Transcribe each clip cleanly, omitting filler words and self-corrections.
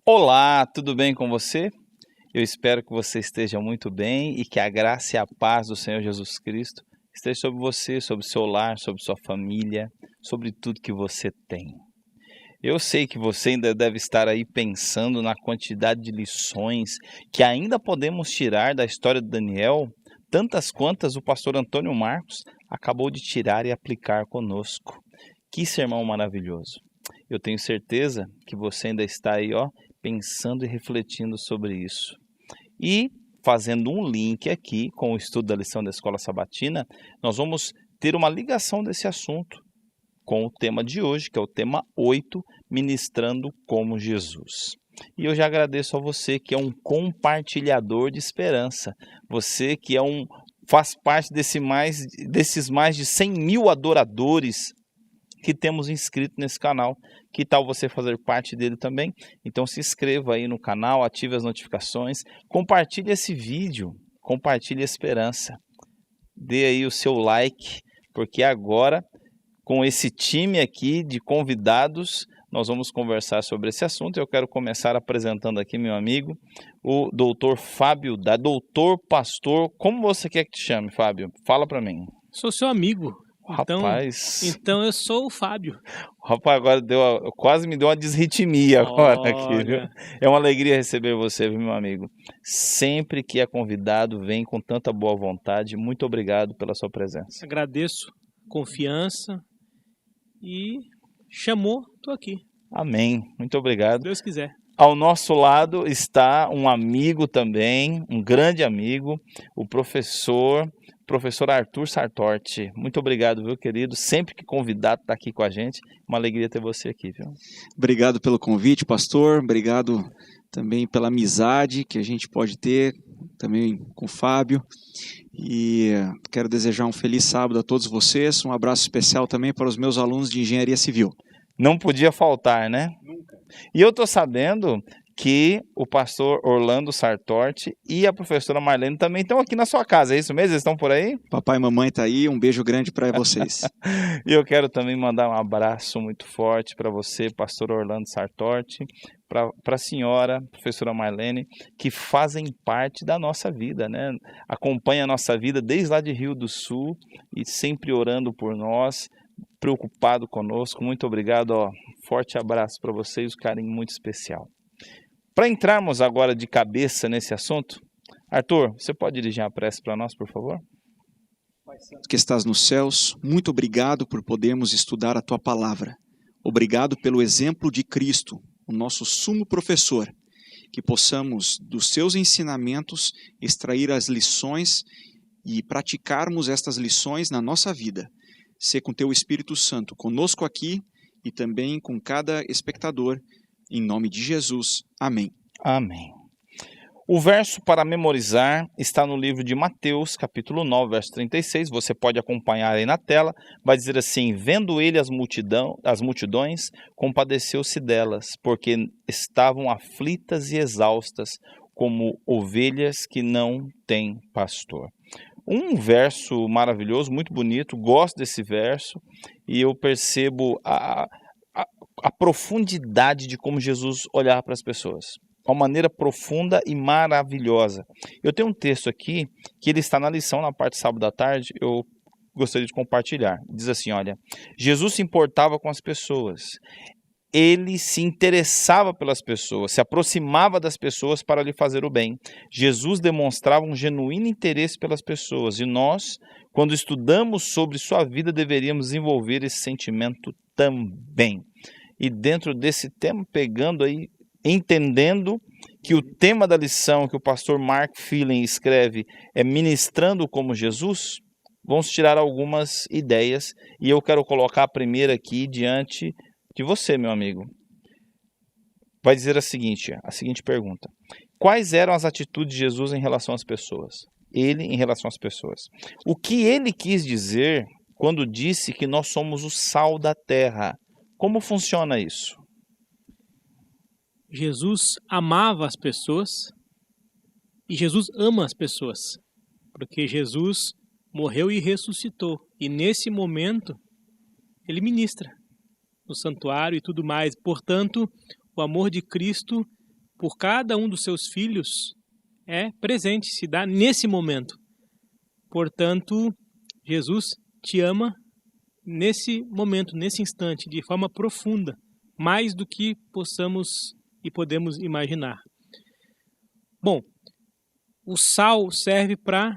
Olá, tudo bem com você? Eu espero que você esteja muito bem e que a graça e a paz do Senhor Jesus Cristo esteja sobre você, sobre seu lar, sobre sua família, sobre tudo que você tem. Eu sei que você ainda deve estar aí pensando na quantidade de lições que ainda podemos tirar da história de Daniel, tantas quantas o pastor Antônio Marcos acabou de tirar e aplicar conosco. Que sermão maravilhoso! Eu tenho certeza que você ainda está aí, pensando e refletindo sobre isso. E fazendo um link aqui com o estudo da lição da Escola Sabatina, nós vamos ter uma ligação desse assunto com o tema de hoje, que é o tema 8, Ministrando como Jesus. E eu já agradeço a você que é um compartilhador de esperança, você que faz parte desses mais de 100 mil adoradores que temos inscrito nesse canal. Que tal você fazer parte dele também? Então se inscreva aí no canal, ative as notificações, compartilhe esse vídeo, compartilhe a esperança. Dê aí o seu like, porque agora, com esse time aqui de convidados, nós vamos conversar sobre esse assunto. Eu quero começar apresentando aqui meu amigo, o doutor Fábio, doutor pastor, como você quer que te chame, Fábio? Fala para mim. Sou seu amigo. Rapaz, então eu sou o Fábio. Rapaz, agora quase me deu uma desritmia agora aqui, viu? É uma alegria receber você, viu, meu amigo? Sempre que é convidado, vem com tanta boa vontade. Muito obrigado pela sua presença. Agradeço, confiança e chamou, tô aqui. Amém. Muito obrigado. Se Deus quiser. Ao nosso lado está um amigo também, um grande amigo, o professor Arthur Sartorti. Muito obrigado, viu, querido? Sempre que convidado está aqui com a gente. Uma alegria ter você aqui, viu? Obrigado pelo convite, pastor. Obrigado também pela amizade que a gente pode ter também com o Fábio. E quero desejar um feliz sábado a todos vocês. Um abraço especial também para os meus alunos de Engenharia Civil. Não podia faltar, né? Nunca. E eu estou sabendo que o pastor Orlando Sartorti e a professora Marlene também estão aqui na sua casa, é isso mesmo? Eles estão por aí? Papai e mamãe estão aí, um beijo grande para vocês. E eu quero também mandar um abraço muito forte para você, pastor Orlando Sartorti, para a senhora, professora Marlene, que fazem parte da nossa vida, né? Acompanha a nossa vida desde lá de Rio do Sul e sempre orando por nós, preocupado conosco. Muito obrigado, forte abraço para vocês, um carinho muito especial. Para entrarmos agora de cabeça nesse assunto, Arthur, você pode dirigir a prece para nós, por favor? Pai Santo que estás nos céus, muito obrigado por podermos estudar a Tua Palavra. Obrigado pelo exemplo de Cristo, o nosso sumo professor, que possamos, dos Seus ensinamentos, extrair as lições e praticarmos estas lições na nossa vida. Ser com Teu Espírito Santo conosco aqui e também com cada espectador. Em nome de Jesus. Amém. Amém. O verso para memorizar está no livro de Mateus, capítulo 9, verso 36. Você pode acompanhar aí na tela. Vai dizer assim: vendo ele as multidões, compadeceu-se delas, porque estavam aflitas e exaustas, como ovelhas que não têm pastor. Um verso maravilhoso, muito bonito. Gosto desse verso e eu percebo a profundidade de como Jesus olhava para as pessoas. Uma maneira profunda e maravilhosa. Eu tenho um texto aqui, que ele está na lição, na parte de sábado à tarde, eu gostaria de compartilhar. Diz assim, olha: Jesus se importava com as pessoas. Ele se interessava pelas pessoas, se aproximava das pessoas para lhe fazer o bem. Jesus demonstrava um genuíno interesse pelas pessoas. E nós, quando estudamos sobre sua vida, deveríamos desenvolver esse sentimento também. E dentro desse tema, pegando aí, entendendo que o tema da lição que o pastor Mark Phelan escreve é Ministrando como Jesus, vamos tirar algumas ideias e eu quero colocar a primeira aqui diante de você, meu amigo. Vai dizer a seguinte pergunta: quais eram as atitudes de Jesus em relação às pessoas? Ele em relação às pessoas. O que ele quis dizer quando disse que nós somos o sal da terra? Como funciona isso? Jesus amava as pessoas e Jesus ama as pessoas, porque Jesus morreu e ressuscitou. E nesse momento, ele ministra no santuário e tudo mais. Portanto, o amor de Cristo por cada um dos seus filhos é presente, se dá nesse momento. Portanto, Jesus te ama nesse momento, nesse instante, de forma profunda, mais do que possamos e podemos imaginar. Bom, o sal serve para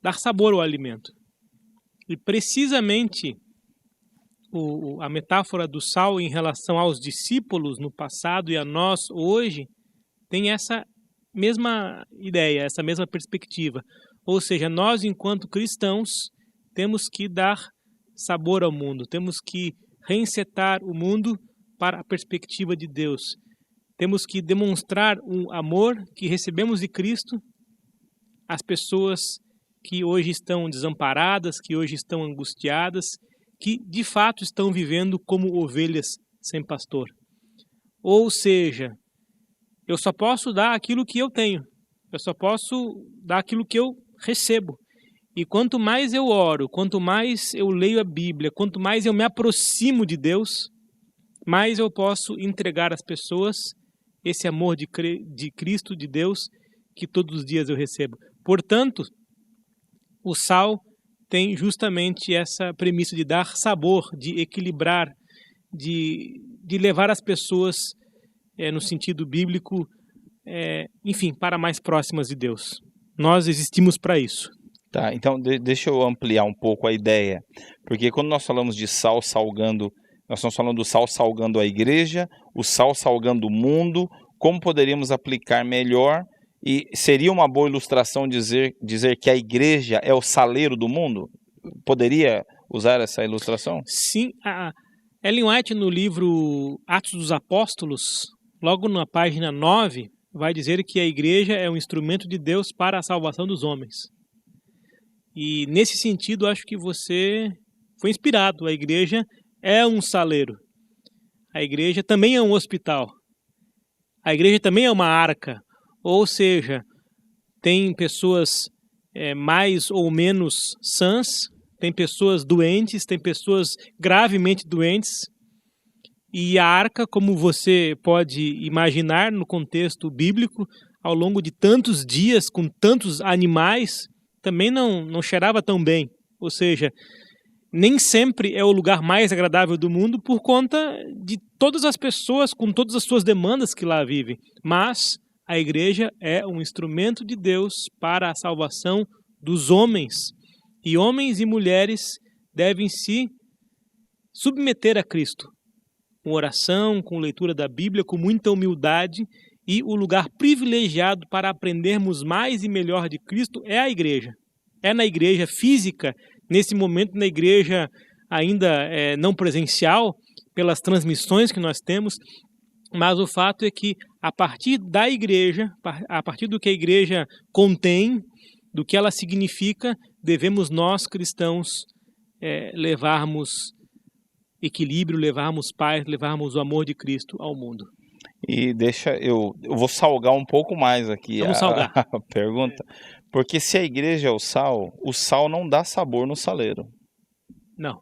dar sabor ao alimento. E precisamente a metáfora do sal em relação aos discípulos no passado e a nós hoje tem essa mesma ideia, essa mesma perspectiva. Ou seja, nós, enquanto cristãos, temos que dar sabor ao mundo, temos que reencetar o mundo para a perspectiva de Deus. Temos que demonstrar um amor que recebemos de Cristo às pessoas que hoje estão desamparadas, que hoje estão angustiadas, que de fato estão vivendo como ovelhas sem pastor. Ou seja, eu só posso dar aquilo que eu tenho, eu só posso dar aquilo que eu recebo. E quanto mais eu oro, quanto mais eu leio a Bíblia, quanto mais eu me aproximo de Deus, mais eu posso entregar às pessoas esse amor de Cristo, de Deus, que todos os dias eu recebo. Portanto, o sal tem justamente essa premissa de dar sabor, de equilibrar, de levar as pessoas, no sentido bíblico, enfim, para mais próximas de Deus. Nós existimos para isso. Tá, então deixa eu ampliar um pouco a ideia, porque quando nós falamos de sal salgando, nós estamos falando do sal salgando a igreja, o sal salgando o mundo, como poderíamos aplicar melhor, e seria uma boa ilustração dizer que a igreja é o saleiro do mundo? Poderia usar essa ilustração? Sim, a Ellen White no livro Atos dos Apóstolos, logo na página 9, vai dizer que a igreja é um instrumento de Deus para a salvação dos homens. E nesse sentido, acho que você foi inspirado. A igreja é um saleiro. A igreja também é um hospital. A igreja também é uma arca. Ou seja, tem pessoas mais ou menos sãs, tem pessoas doentes, tem pessoas gravemente doentes. E a arca, como você pode imaginar no contexto bíblico, ao longo de tantos dias, com tantos animais, também não cheirava tão bem. Ou seja, nem sempre é o lugar mais agradável do mundo por conta de todas as pessoas com todas as suas demandas que lá vivem. Mas a igreja é um instrumento de Deus para a salvação dos homens. E homens e mulheres devem se submeter a Cristo, com oração, com leitura da Bíblia, com muita humildade. E o lugar privilegiado para aprendermos mais e melhor de Cristo é a igreja. É na igreja física, nesse momento na igreja ainda não presencial, pelas transmissões que nós temos, mas o fato é que a partir da igreja, a partir do que a igreja contém, do que ela significa, devemos nós cristãos levarmos equilíbrio, levarmos paz, levarmos o amor de Cristo ao mundo. E eu vou salgar um pouco mais aqui a pergunta, porque se a igreja é o sal não dá sabor no saleiro. Não.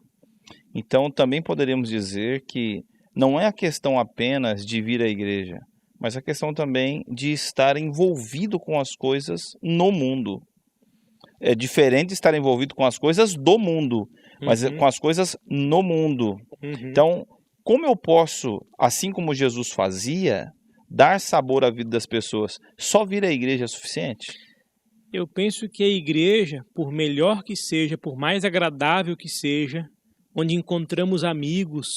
Então também poderíamos dizer que não é a questão apenas de vir à igreja, mas a questão também de estar envolvido com as coisas no mundo. É diferente de estar envolvido com as coisas do mundo, mas com as coisas no mundo. Então, como eu posso, assim como Jesus fazia, dar sabor à vida das pessoas? Só vir à igreja é suficiente? Eu penso que a igreja, por melhor que seja, por mais agradável que seja, onde encontramos amigos,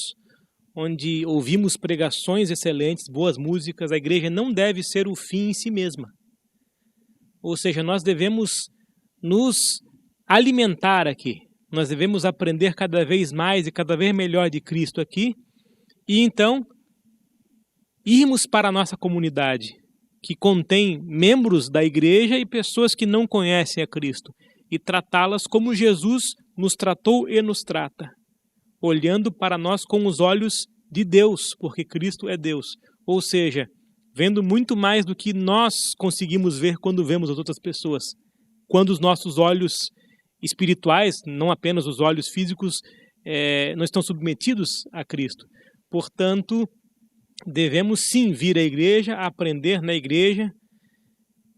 onde ouvimos pregações excelentes, boas músicas, a igreja não deve ser o fim em si mesma. Ou seja, nós devemos nos alimentar aqui. Nós devemos aprender cada vez mais e cada vez melhor de Cristo aqui. E então, irmos para a nossa comunidade, que contém membros da igreja e pessoas que não conhecem a Cristo, e tratá-las como Jesus nos tratou e nos trata, olhando para nós com os olhos de Deus, porque Cristo é Deus. Ou seja, vendo muito mais do que nós conseguimos ver quando vemos as outras pessoas. Quando os nossos olhos espirituais, não apenas os olhos físicos, não estão submetidos a Cristo. Portanto, devemos sim vir à igreja, aprender na igreja,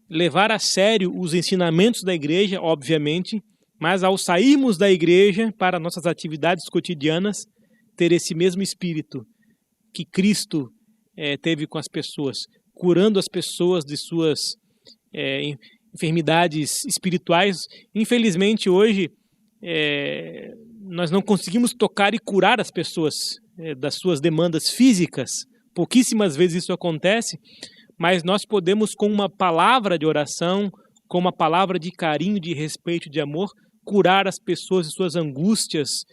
levar a sério os ensinamentos da igreja, obviamente, mas ao sairmos da igreja para nossas atividades cotidianas, ter esse mesmo espírito que Cristo teve com as pessoas, curando as pessoas de suas enfermidades espirituais. Infelizmente, hoje, nós não conseguimos tocar e curar as pessoas das suas demandas físicas. Pouquíssimas vezes isso acontece, mas nós podemos, com uma palavra de oração, com uma palavra de carinho, de respeito, de amor, curar as pessoas de suas angústias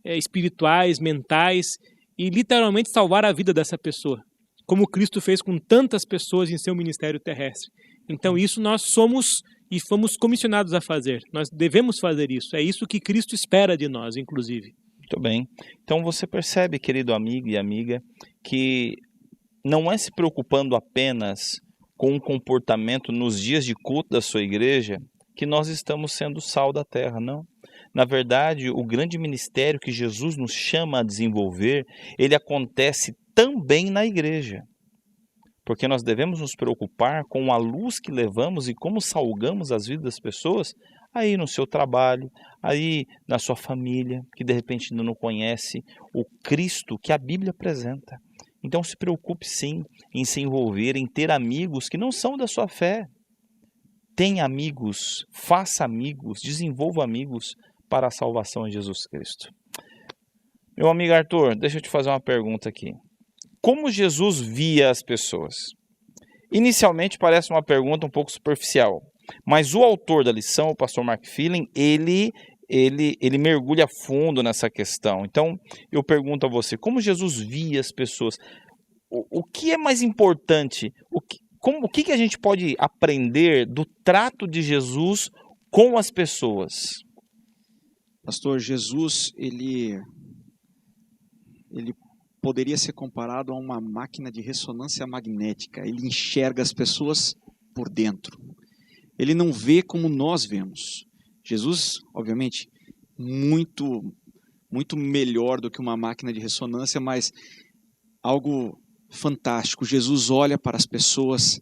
espirituais, mentais, e literalmente salvar a vida dessa pessoa, como Cristo fez com tantas pessoas em seu ministério terrestre. Então isso nós somos e fomos comissionados a fazer. Nós devemos fazer isso. É isso que Cristo espera de nós, inclusive. Muito bem. Então você percebe, querido amigo e amiga, que não é se preocupando apenas com o comportamento nos dias de culto da sua igreja que nós estamos sendo sal da terra, não. Na verdade, o grande ministério que Jesus nos chama a desenvolver, ele acontece também na igreja. Porque nós devemos nos preocupar com a luz que levamos e como salgamos as vidas das pessoas aí no seu trabalho, aí na sua família, que de repente ainda não conhece o Cristo que a Bíblia apresenta. Então se preocupe sim em se envolver, em ter amigos que não são da sua fé. Tenha amigos, faça amigos, desenvolva amigos para a salvação de Jesus Cristo. Meu amigo Arthur, deixa eu te fazer uma pergunta aqui. Como Jesus via as pessoas? Inicialmente parece uma pergunta um pouco superficial, mas o autor da lição, o pastor Mark Phelan, ele mergulha fundo nessa questão. Então, eu pergunto a você, como Jesus via as pessoas? O que é mais importante? O que a gente pode aprender do trato de Jesus com as pessoas? Pastor, Jesus, ele poderia ser comparado a uma máquina de ressonância magnética. Ele enxerga as pessoas por dentro. Ele não vê como nós vemos. Jesus, obviamente, muito melhor do que uma máquina de ressonância, mas algo fantástico. Jesus olha para as pessoas,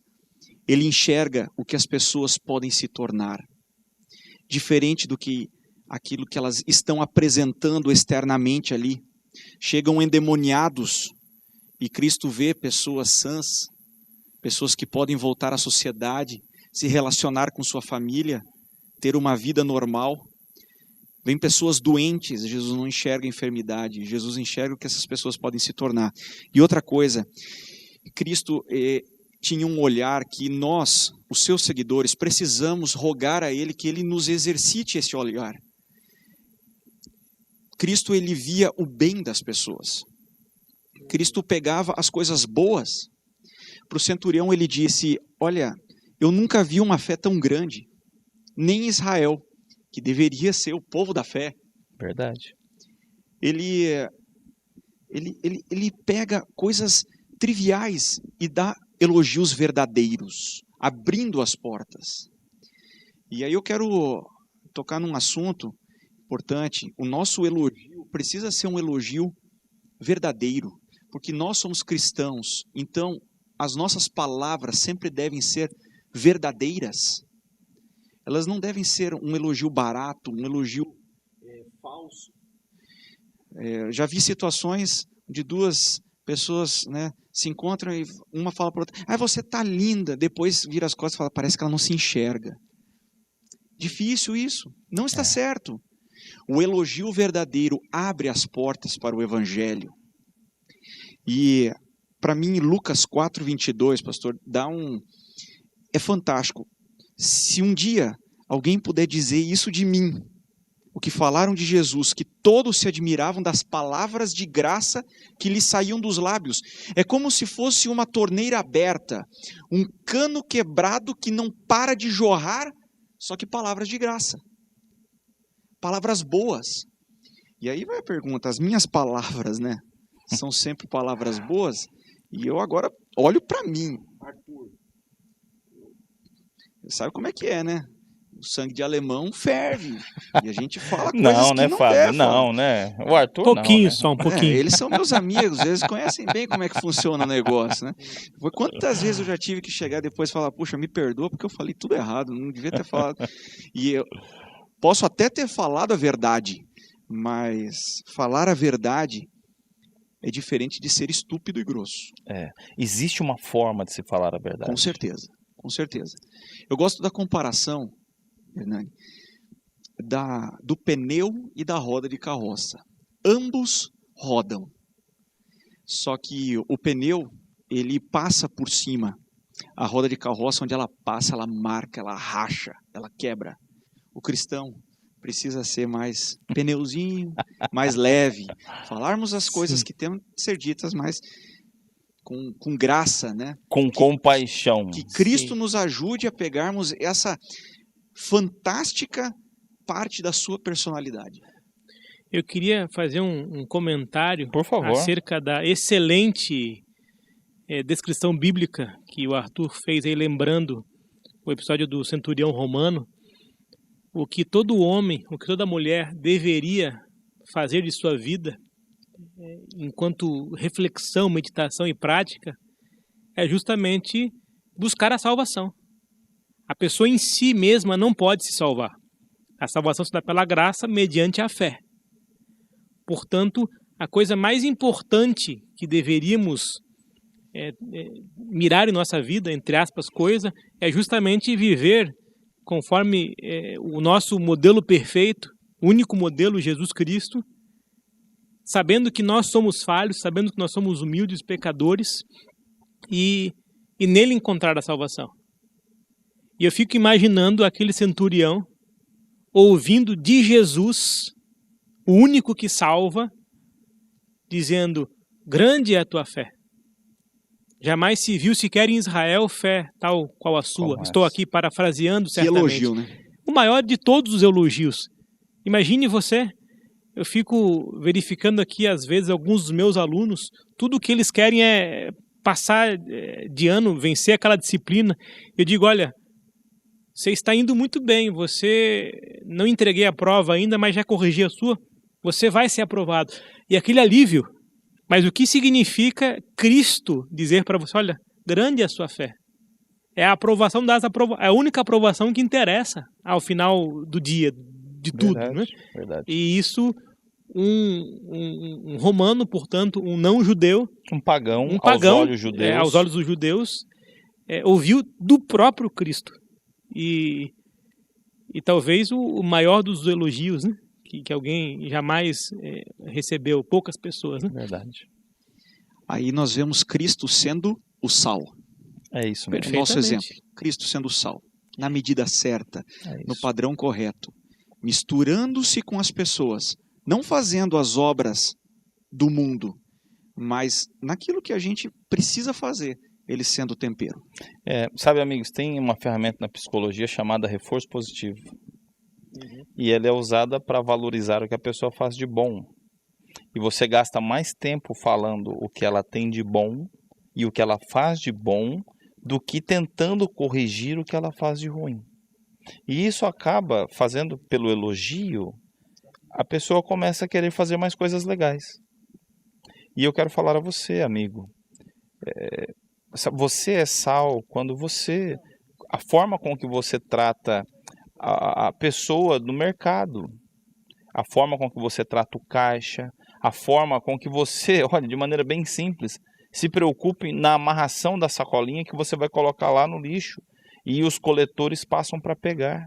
ele enxerga o que as pessoas podem se tornar. Diferente do que aquilo que elas estão apresentando externamente ali. Chegam endemoniados e Cristo vê pessoas sãs, pessoas que podem voltar à sociedade, se relacionar com sua família, ter uma vida normal. Vem pessoas doentes, Jesus não enxerga a enfermidade, Jesus enxerga o que essas pessoas podem se tornar. E outra coisa, Cristo tinha um olhar que nós, os seus seguidores, precisamos rogar a Ele que Ele nos exercite esse olhar. Cristo, ele via o bem das pessoas. Cristo pegava as coisas boas. Para o centurião ele disse, olha, eu nunca vi uma fé tão grande, nem Israel, que deveria ser o povo da fé. Verdade. Ele pega coisas triviais e dá elogios verdadeiros, abrindo as portas. E aí eu quero tocar num assunto importante. O nosso elogio precisa ser um elogio verdadeiro, porque nós somos cristãos, então as nossas palavras sempre devem ser verdadeiras. Elas não devem ser um elogio barato, um elogio falso. Já vi situações de duas pessoas, se encontram e uma fala para outra, você tá linda, depois vira as costas e fala, parece que ela não se enxerga. Difícil isso, não está certo. O elogio verdadeiro abre as portas para o Evangelho. E, para mim, Lucas 4:22, pastor, é fantástico. Se um dia alguém puder dizer isso de mim, o que falaram de Jesus, que todos se admiravam das palavras de graça que lhe saíam dos lábios. É como se fosse uma torneira aberta, um cano quebrado que não para de jorrar, só que palavras de graça. Palavras boas. E aí vai a pergunta, as minhas palavras, são sempre palavras boas? E eu agora olho para mim, Arthur. Sabe como é que é, sangue de alemão ferve. E a gente fala coisas Não, que né, não Fábio? deve falar. Não, né? O Arthur Pouquinho não, né? só, um pouquinho. Eles são meus amigos, eles conhecem bem como é que funciona o negócio, né? Quantas vezes eu já tive que chegar depois e falar, puxa, me perdoa porque eu falei tudo errado, não devia ter falado. E eu posso até ter falado a verdade, mas falar a verdade é diferente de ser estúpido e grosso. Existe uma forma de se falar a verdade. Com certeza, com certeza. Eu gosto da comparação, Hernani, do pneu e da roda de carroça. Ambos rodam. Só que o pneu, ele passa por cima. A roda de carroça, onde ela passa, ela marca, ela racha, ela quebra. O cristão precisa ser mais pneuzinho, mais leve. Falarmos as coisas que têm que ser ditas, mas com graça, né? Com compaixão. Que Cristo nos ajude a pegarmos essa fantástica parte da sua personalidade. Eu queria fazer um comentário Por favor. acerca da excelente descrição bíblica que o Arthur fez aí, lembrando o episódio do centurião romano. O que todo homem, o que toda mulher deveria fazer de sua vida, enquanto reflexão, meditação e prática, é justamente buscar a salvação. A pessoa em si mesma não pode se salvar. A salvação se dá pela graça mediante a fé. Portanto, a coisa mais importante que deveríamos mirar em nossa vida, entre aspas, coisa, é justamente viver conforme o nosso modelo perfeito, único modelo, Jesus Cristo, sabendo que nós somos falhos, sabendo que nós somos humildes, pecadores, e nele encontrar a salvação. E eu fico imaginando aquele centurião ouvindo de Jesus, o único que salva, dizendo, grande é a tua fé. Jamais se viu sequer em Israel fé tal qual a sua. Como Estou essa? aqui parafraseando Que certamente. elogio, né? O maior de todos os elogios. Imagine você, eu fico verificando aqui às vezes alguns dos meus alunos, tudo o que eles querem é passar de ano, vencer aquela disciplina. Eu digo, olha, você está indo muito bem, você não entreguei a prova ainda, mas já corrigi a sua, você vai ser aprovado. E aquele alívio. Mas o que significa Cristo dizer para você, olha, grande é a sua fé. É a aprovação é a única aprovação que interessa ao final do dia, de tudo. Né? Verdade. E isso, um romano, portanto, um não-judeu, Um pagão, aos aos olhos dos judeus, ouviu do próprio Cristo. E talvez o maior dos elogios, né? Que alguém jamais recebeu, poucas pessoas, né? Verdade. Aí nós vemos Cristo sendo o sal. É isso mesmo. O nosso exemplo. Cristo sendo o sal. Na medida certa, no padrão correto. Misturando-se com as pessoas. Não fazendo as obras do mundo, mas naquilo que a gente precisa fazer, ele sendo o tempero. Sabe, amigos, tem uma ferramenta na psicologia chamada reforço positivo. E ela é usada para valorizar o que a pessoa faz de bom. E você gasta mais tempo falando o que ela tem de bom e o que ela faz de bom do que tentando corrigir o que ela faz de ruim. E isso acaba fazendo, pelo elogio, a pessoa começa a querer fazer mais coisas legais. E eu quero falar a você, amigo, você é sal quando a forma com que você trata a pessoa do mercado, a forma com que você trata o caixa, a forma com que você, olha, de maneira bem simples, se preocupe na amarração da sacolinha que você vai colocar lá no lixo e os coletores passam para pegar,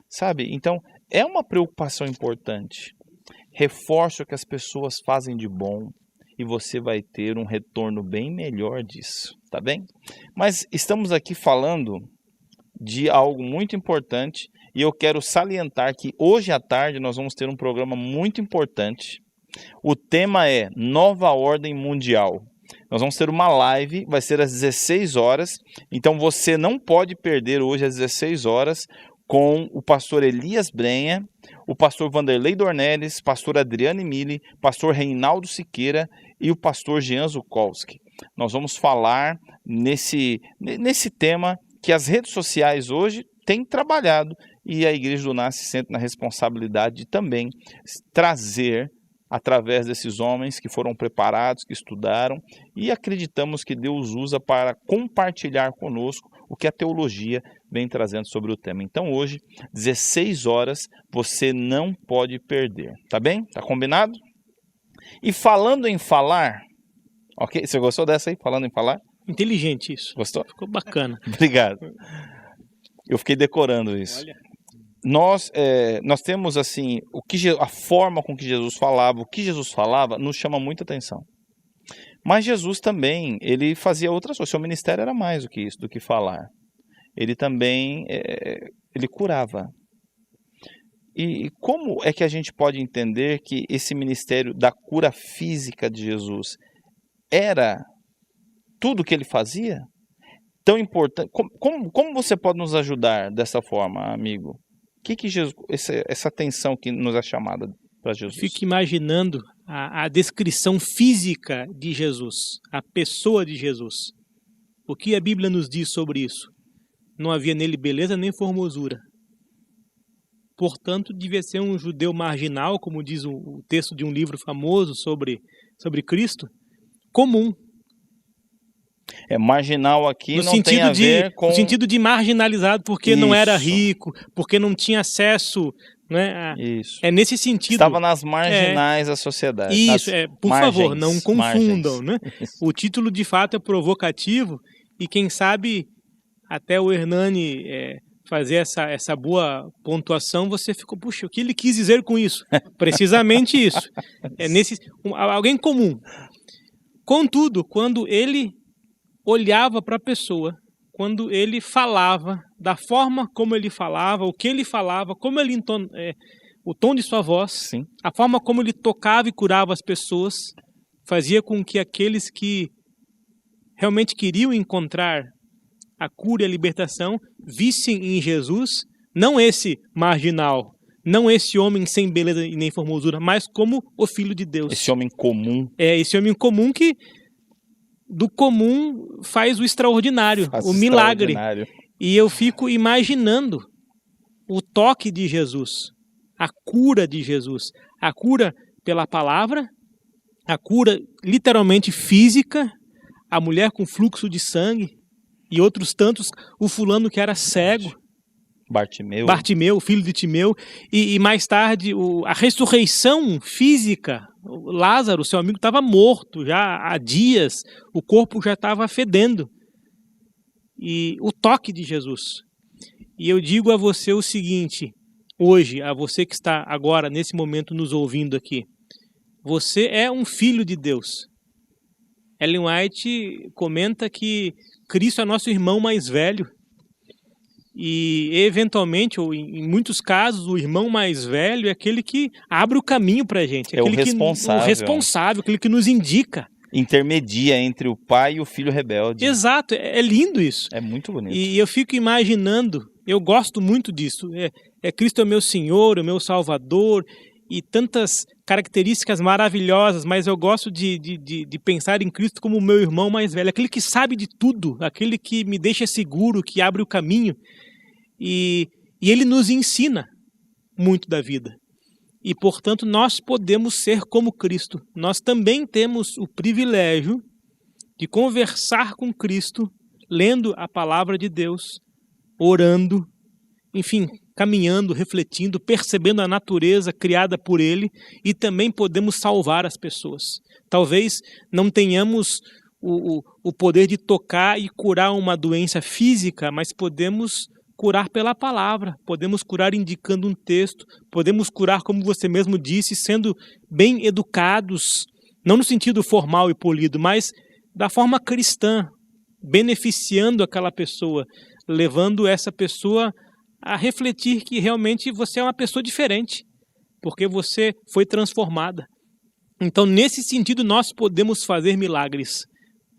sabe? Então, é uma preocupação importante. Reforce o que as pessoas fazem de bom e você vai ter um retorno bem melhor disso, tá bem? Mas estamos aqui falando de algo muito importante e eu quero salientar que hoje à tarde nós vamos ter um programa muito importante. O tema é Nova Ordem Mundial. Nós vamos ter uma live, vai ser às 16 horas, então você não pode perder hoje às 16 horas com o pastor Elias Brenha, o pastor Vanderlei Dornelles, pastor Adriane Mille, pastor Reinaldo Siqueira e o pastor Jean Zukolski. Nós vamos falar nesse tema que as redes sociais hoje têm trabalhado e a Igreja do NAS se sente na responsabilidade de também trazer, através desses homens que foram preparados, que estudaram, e acreditamos que Deus usa para compartilhar conosco o que a teologia vem trazendo sobre o tema. Então hoje, 16 horas, você não pode perder, tá bem? Tá combinado? E falando em falar, ok? Você gostou dessa aí, falando em falar? Inteligente isso. Gostou? Ficou bacana. Obrigado. Eu fiquei decorando isso. Olha. Nós temos assim, a forma com que Jesus falava, o que Jesus falava, nos chama muita atenção. Mas Jesus também, ele fazia outras coisas. Seu ministério era mais do que isso, do que falar. Ele também, ele curava. E como é que a gente pode entender que esse ministério da cura física de Jesus era tudo que ele fazia? Tão importante. Como você pode nos ajudar dessa forma, amigo? O que Jesus, essa atenção que nos é chamada para Jesus? Fico imaginando a descrição física de Jesus, a pessoa de Jesus. O que a Bíblia nos diz sobre isso? Não havia nele beleza nem formosura. Portanto, devia ser um judeu marginal, como diz o texto de um livro famoso sobre Cristo, comum. Marginal aqui não tem a ver com... No sentido de marginalizado, porque não era rico, porque não tinha acesso... Né, Isso. É nesse sentido. Estava nas marginais da sociedade. Isso, por favor, não confundam. Né? O título, de fato, é provocativo e, quem sabe, até o Hernani fazer essa boa pontuação, você ficou, puxa, o que ele quis dizer com isso? Precisamente isso. Alguém comum. Contudo, quando ele olhava para a pessoa, quando ele falava, da forma como ele falava, o que ele falava, como ele o tom de sua voz, sim, a forma como ele tocava e curava as pessoas, fazia com que aqueles que realmente queriam encontrar a cura e a libertação vissem em Jesus, não esse marginal, não esse homem sem beleza e nem formosura, mas como o Filho de Deus. Esse homem comum. Esse homem comum que do comum faz o extraordinário, o milagre. E eu fico imaginando o toque de Jesus, a cura de Jesus, a cura pela palavra, a cura literalmente física, a mulher com fluxo de sangue e outros tantos, o fulano que era cego, Bartimeu, filho de Timeu, e mais tarde a ressurreição física. Lázaro, seu amigo, estava morto já há dias, o corpo já estava fedendo. E o toque de Jesus. E eu digo a você o seguinte, hoje, a você que está agora, nesse momento, nos ouvindo aqui, você é um filho de Deus. Ellen White comenta que Cristo é nosso irmão mais velho. E, eventualmente, ou em muitos casos, o irmão mais velho é aquele que abre o caminho para a gente. É o responsável. O responsável, aquele que nos indica. Intermedia entre o pai e o filho rebelde. Exato, é lindo isso. É muito bonito. E eu fico imaginando, eu gosto muito disso. Cristo é o meu Senhor, o meu Salvador, e tantas características maravilhosas, mas eu gosto de pensar em Cristo como o meu irmão mais velho, aquele que sabe de tudo, aquele que me deixa seguro, que abre o caminho. E ele nos ensina muito da vida. E, portanto, nós podemos ser como Cristo. Nós também temos o privilégio de conversar com Cristo, lendo a palavra de Deus, orando, enfim, caminhando, refletindo, percebendo a natureza criada por Ele, e também podemos salvar as pessoas. Talvez não tenhamos o poder de tocar e curar uma doença física, mas podemos curar pela palavra, podemos curar indicando um texto, podemos curar, como você mesmo disse, sendo bem educados, não no sentido formal e polido, mas da forma cristã, beneficiando aquela pessoa, levando essa pessoa a refletir que realmente você é uma pessoa diferente, porque você foi transformada. Então, nesse sentido, nós podemos fazer milagres.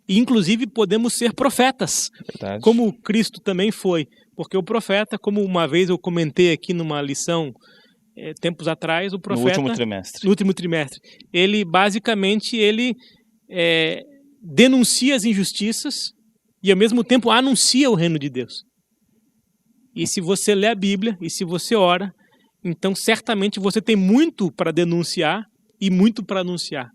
E, inclusive, podemos ser profetas, Verdade. Como Cristo também foi. Porque o profeta, como uma vez eu comentei aqui numa lição, tempos atrás, o profeta... No último trimestre. Ele, basicamente, denuncia as injustiças e, ao mesmo tempo, anuncia o reino de Deus. E se você lê a Bíblia, e se você ora, então certamente você tem muito para denunciar e muito para anunciar.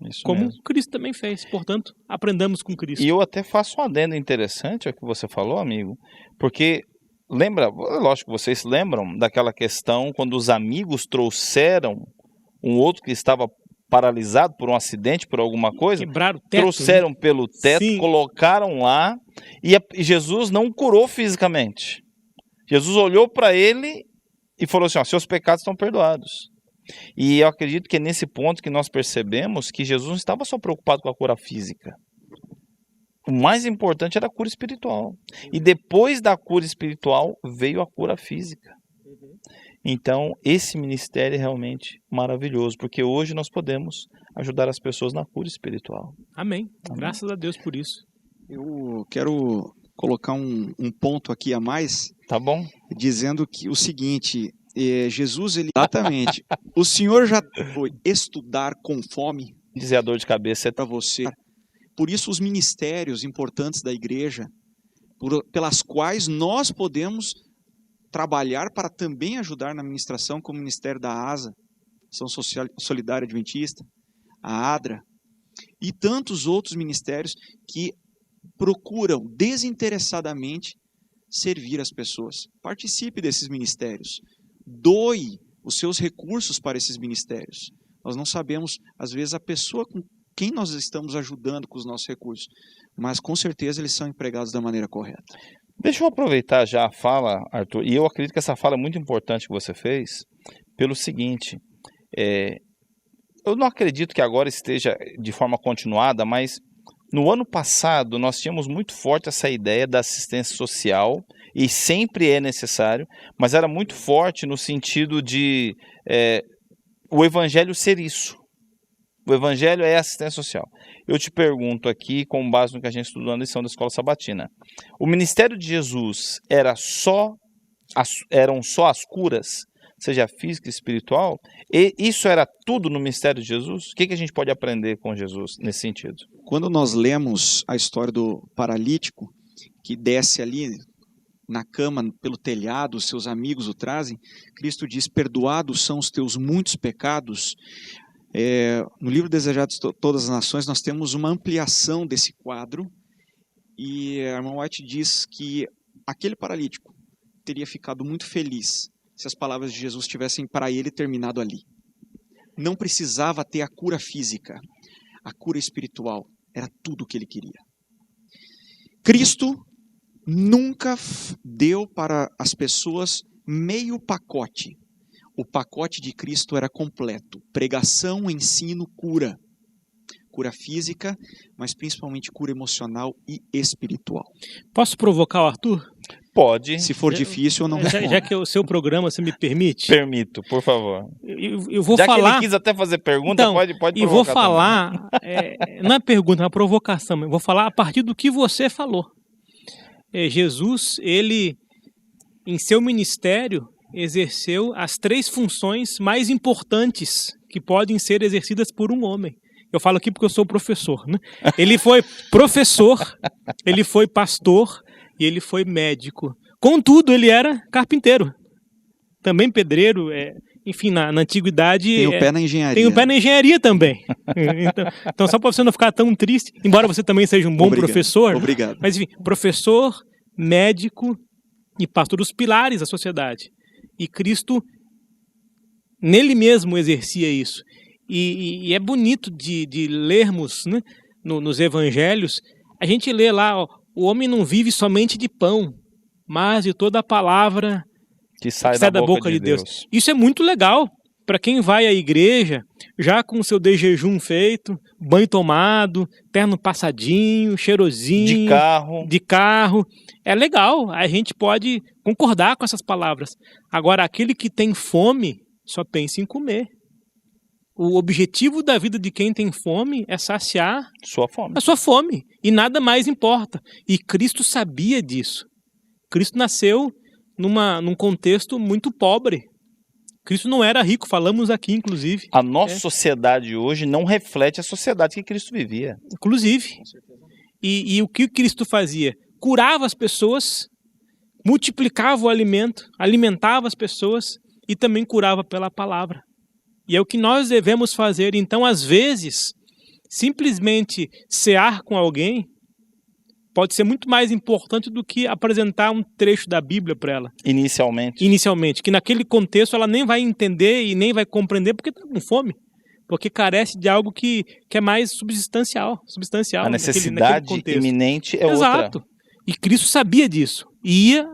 Isso Como mesmo. Cristo também fez. Portanto, aprendamos com Cristo. E eu até faço um adendo interessante ao que você falou, amigo, porque lembra, lógico que vocês lembram daquela questão quando os amigos trouxeram um outro que estava paralisado por um acidente, por alguma coisa, Quebraram o teto. trouxeram pelo teto, Sim. colocaram lá, e Jesus não curou fisicamente. Jesus olhou para ele e falou assim, ó, seus pecados estão perdoados. E eu acredito que é nesse ponto que nós percebemos que Jesus não estava só preocupado com a cura física. O mais importante era a cura espiritual. E depois da cura espiritual veio a cura física. Então, esse ministério é realmente maravilhoso, porque hoje nós podemos ajudar as pessoas na cura espiritual. Amém. Amém. Graças a Deus por isso. Eu quero colocar um ponto aqui a mais, Tá bom? dizendo que o seguinte, Jesus, ele exatamente, o Senhor já foi estudar com fome Dizer a dor de cabeça é para você. Por isso os ministérios importantes da igreja, pelas quais nós podemos trabalhar para também ajudar na ministração, como o Ministério da ASA, Ação Solidária Adventista, a ADRA, e tantos outros ministérios que procuram desinteressadamente servir as pessoas. Participe desses ministérios. Doe os seus recursos para esses ministérios. Nós não sabemos, às vezes, a pessoa com quem nós estamos ajudando com os nossos recursos, mas com certeza eles são empregados da maneira correta. Deixa eu aproveitar já a fala, Arthur, e eu acredito que essa fala é muito importante que você fez, pelo seguinte, eu não acredito que agora esteja de forma continuada, mas no ano passado nós tínhamos muito forte essa ideia da assistência social, e sempre é necessário, mas era muito forte no sentido de o evangelho ser isso. O evangelho é assistência social. Eu te pergunto aqui, com base no que a gente estudou na lição da Escola Sabatina, o ministério de Jesus eram só as curas, seja física e espiritual? E isso era tudo no ministério de Jesus? O que a gente pode aprender com Jesus nesse sentido? Quando nós lemos a história do paralítico, que desce ali na cama, pelo telhado, os seus amigos o trazem, Cristo diz, perdoados são os teus muitos pecados. No livro Desejados de Todas as Nações, nós temos uma ampliação desse quadro, e a irmã White diz que aquele paralítico teria ficado muito feliz se as palavras de Jesus tivessem para ele terminado ali. Não precisava ter a cura física, a cura espiritual, era tudo o que ele queria. Cristo nunca deu para as pessoas meio pacote. O pacote de Cristo era completo. Pregação, ensino, cura. Cura física, mas principalmente cura emocional e espiritual. Posso provocar o Arthur? Pode. Se for difícil, eu não respondo. Já que é o seu programa, você me permite? Permito, por favor. Eu vou Já falar... que ele quis até fazer pergunta, então, pode provocar. E vou falar, não é pergunta, é uma provocação, mas vou falar a partir do que você falou. Jesus, ele, em seu ministério, exerceu as 3 funções mais importantes que podem ser exercidas por um homem. Eu falo aqui porque eu sou professor, né? Ele foi professor, ele foi pastor e ele foi médico. Contudo, ele era carpinteiro, também pedreiro, enfim, na antiguidade... Tem o pé na engenharia. Tem o pé na engenharia também. Então só para você não ficar tão triste, embora você também seja um bom professor. Obrigado. Mas enfim, professor, médico e pastor, os pilares da sociedade. E Cristo, nele mesmo, exercia isso. E é bonito de lermos, né, nos evangelhos, a gente lê lá, ó, o homem não vive somente de pão, mas de toda a palavra que sai da boca de Deus. Isso é muito legal para quem vai à igreja, já com o seu de jejum feito, banho tomado, terno passadinho, cheirosinho. De carro. É legal, a gente pode concordar com essas palavras. Agora, aquele que tem fome só pensa em comer. O objetivo da vida de quem tem fome é saciar a sua fome. E nada mais importa. E Cristo sabia disso. Cristo nasceu num contexto muito pobre. Cristo não era rico, falamos aqui, inclusive. A nossa sociedade hoje não reflete a sociedade que Cristo vivia. Inclusive. E o que Cristo fazia? Curava as pessoas multiplicava o alimento, alimentava as pessoas e também curava pela palavra. E é o que nós devemos fazer. Então, às vezes, simplesmente cear com alguém pode ser muito mais importante do que apresentar um trecho da Bíblia para ela. Inicialmente, que naquele contexto ela nem vai entender e nem vai compreender porque está com fome. Porque carece de algo que é mais substancial. A necessidade naquele iminente é Exato. outra. E Cristo sabia disso. Ia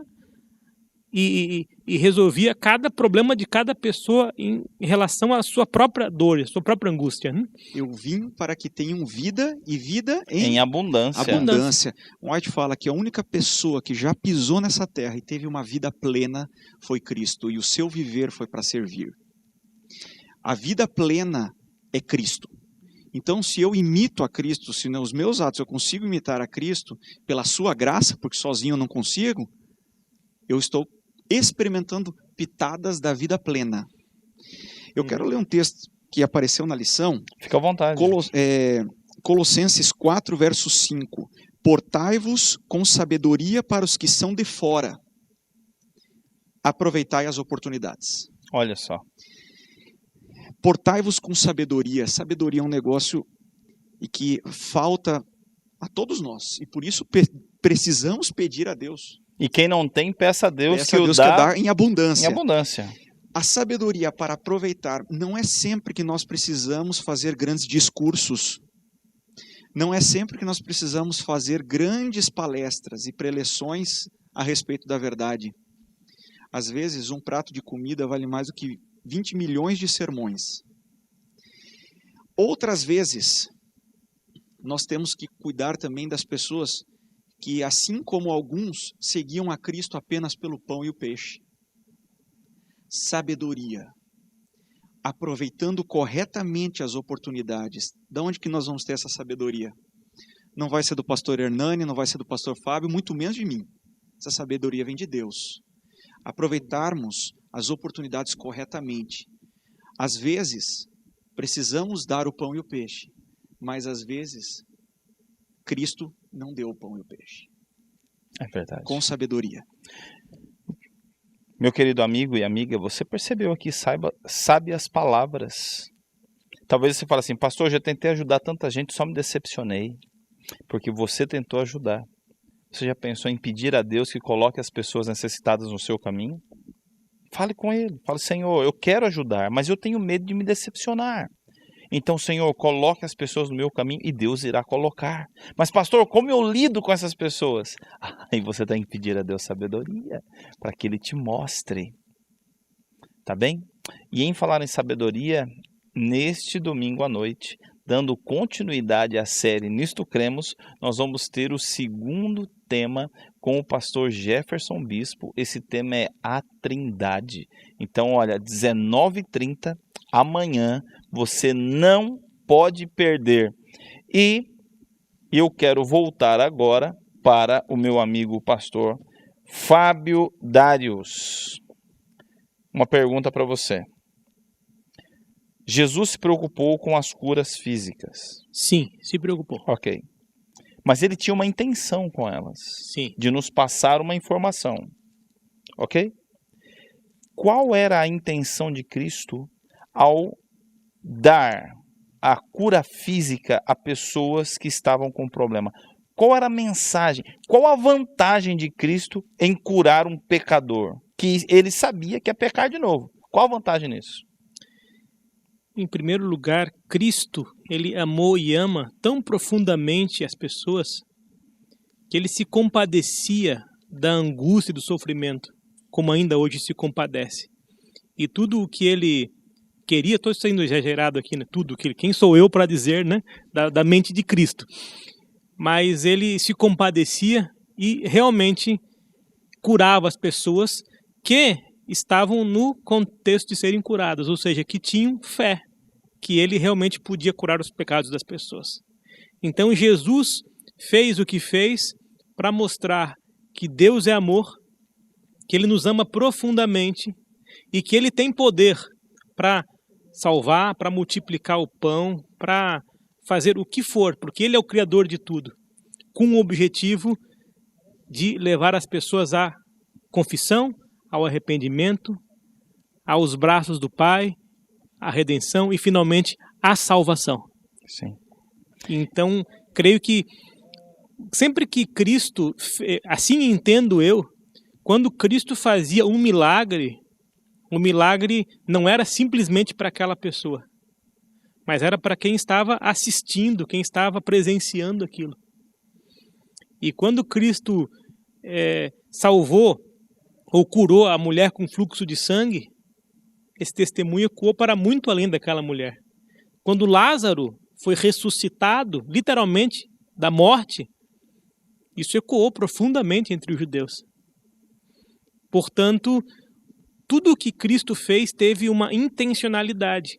e resolvia cada problema de cada pessoa em relação à sua própria dor, à sua própria angústia. Eu vim para que tenham vida e vida em abundância. White fala que a única pessoa que já pisou nessa terra e teve uma vida plena foi Cristo, e o seu viver foi para servir. A vida plena é Cristo. Então, se eu imito a Cristo, se nos meus atos eu consigo imitar a Cristo, pela sua graça, porque sozinho eu não consigo, eu estou experimentando pitadas da vida plena. Eu quero ler um texto que apareceu na lição. Fica à vontade. Colossenses 4, verso 5. Portai-vos com sabedoria para os que são de fora. Aproveitai as oportunidades. Olha só. Portai-vos com sabedoria. Sabedoria é um negócio e que falta a todos nós. E por isso precisamos pedir a Deus. E quem não tem, peça a Deus que o dá em abundância. Em abundância. A sabedoria para aproveitar não é sempre que nós precisamos fazer grandes discursos. Não é sempre que nós precisamos fazer grandes palestras e preleções a respeito da verdade. Às vezes, um prato de comida vale mais do que 20 milhões de sermões. Outras vezes, nós temos que cuidar também das pessoas que, assim como alguns, seguiam a Cristo apenas pelo pão e o peixe. Sabedoria. Aproveitando corretamente as oportunidades. De onde que nós vamos ter essa sabedoria? Não vai ser do pastor Hernani, não vai ser do pastor Fábio, muito menos de mim. Essa sabedoria vem de Deus. Aproveitarmos as oportunidades corretamente. Às vezes, precisamos dar o pão e o peixe, mas às vezes, Cristo não deu o pão e o peixe. É verdade. Com sabedoria. Meu querido amigo e amiga, você percebeu aqui, sabe as palavras. Talvez você fale assim, pastor, eu já tentei ajudar tanta gente, só me decepcionei. Porque você tentou ajudar. Você já pensou em pedir a Deus que coloque as pessoas necessitadas no seu caminho? Fale com Ele. Fale, Senhor, eu quero ajudar, mas eu tenho medo de me decepcionar. Então, Senhor, coloque as pessoas no meu caminho e Deus irá colocar. Mas, pastor, como eu lido com essas pessoas? Aí você tem que pedir a Deus sabedoria para que Ele te mostre. Tá bem? E em falar em sabedoria, neste domingo à noite, dando continuidade à série Nisto Cremos, nós vamos ter o segundo tema com o pastor Jefferson Bispo. Esse tema é a Trindade. Então, olha, 19h30, amanhã, você não pode perder. E eu quero voltar agora para o meu amigo pastor Fábio Darius. Uma pergunta para você. Jesus se preocupou com as curas físicas. Sim, se preocupou. Ok. Mas ele tinha uma intenção com elas. Sim. De nos passar uma informação. Ok? Qual era a intenção de Cristo ao dar a cura física a pessoas que estavam com problema? Qual era a mensagem? Qual a vantagem de Cristo em curar um pecador? Que ele sabia que ia pecar de novo. Qual a vantagem nisso? Em primeiro lugar, Cristo, ele amou e ama tão profundamente as pessoas que ele se compadecia da angústia e do sofrimento, como ainda hoje se compadece. E tudo o que ele queria, estou sendo exagerado aqui, né? Tudo que quem sou eu para dizer, né? Da mente de Cristo. Mas ele se compadecia e realmente curava as pessoas que estavam no contexto de serem curadas, ou seja, que tinham fé, que ele realmente podia curar os pecados das pessoas. Então Jesus fez o que fez para mostrar que Deus é amor, que ele nos ama profundamente e que ele tem poder para salvar, para multiplicar o pão, para fazer o que for, porque ele é o Criador de tudo, com o objetivo de levar as pessoas a confissão, ao arrependimento, aos braços do Pai, a redenção e, finalmente, a salvação. Sim. Então, creio que sempre que Cristo, assim entendo eu, quando Cristo fazia um milagre, o milagre não era simplesmente para aquela pessoa, mas era para quem estava assistindo, quem estava presenciando aquilo. E quando Cristo salvou ou curou a mulher com fluxo de sangue, esse testemunho ecoou para muito além daquela mulher. Quando Lázaro foi ressuscitado, literalmente, da morte, isso ecoou profundamente entre os judeus. Portanto, tudo o que Cristo fez teve uma intencionalidade.